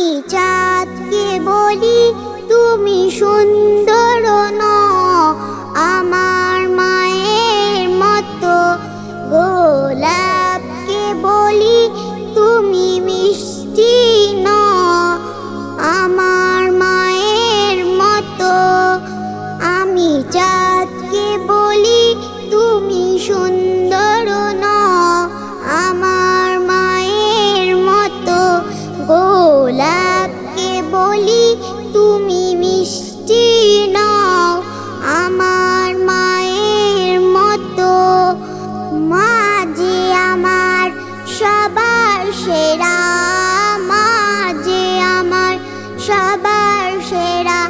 আমি চাঁদকে বলি তুমি সুন্দর নও, আমার মায়ের মতো গোলাপকে বলি তুমি মিষ্টি নও, আমার মায়ের মতো। আমি চাঁদকে বলি তুমি সুন্দর নও, আমার মায়ের মতো গোলাপকে বলি তুমি মিষ্টি নও, আমার মায়ের মতো। মা যে আমার সবার সেরা, মা যে আমার সবার সেরা,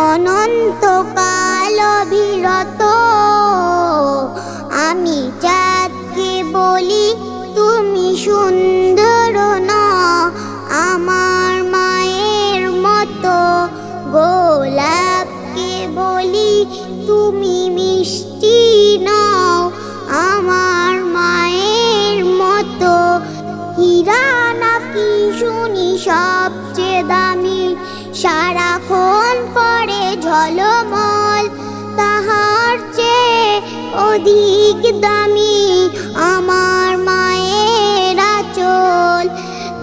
অনন্তকাল অবিরত। আমি চাঁদকে বলি তুমি সুন্দর নও, আমার মায়ের মতো গোলাপকে বলি তুমি মিষ্টি নও, আমার মায়ের মতো। হীরা নাকি শুনি সবচেয়ে দামি, সারাক্ষণ পরে ঝলমল, তাহার চেয়ে অধিক দামি আমার মায়ের আঁচল।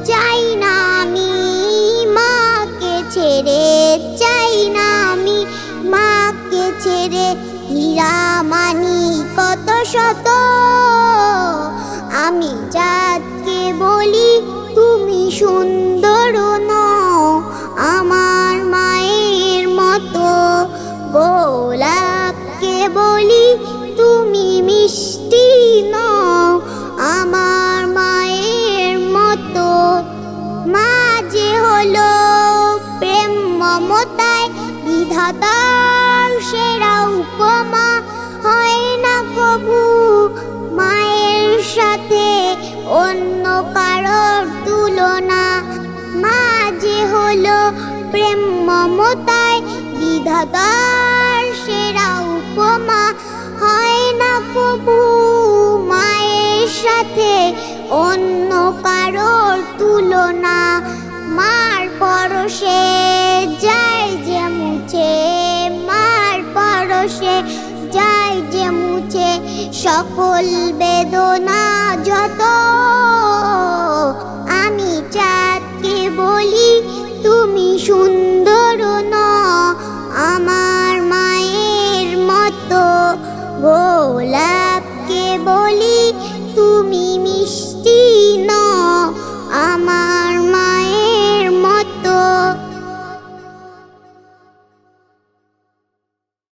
চাই না আমি মাকে ছেড়ে, চাই না আমি মাকে ছেড়ে, হীরা মানি কত শত। আমি চাঁদকে বলি তুমি সুন্দর নও, আমার মায়ের মতো গোলাপকে বলি তুমি মিষ্টি নও, আমার মায়ের মতো। মা যে হলো প্রেম মমতায় বিধাতার সেরা উপমা, হয় না কবু মায়ের সাথে অন্য কারোর তুলনা। মা যে হলো প্রেম মমতায় বিধাতার সেরা উপমা, হয় না কবু মায়ের সাথে অন্য কারোর তুলনা। মার পরশে যায় যে মুছে, মার পরশে যায় যে মুছে সকল বেদনা যত। আমি চাঁদকে বলি তুমি সুন্দর নও, আমার মায়ের মতো গোলাপকে বলি তুমি মিষ্টি নও, আমার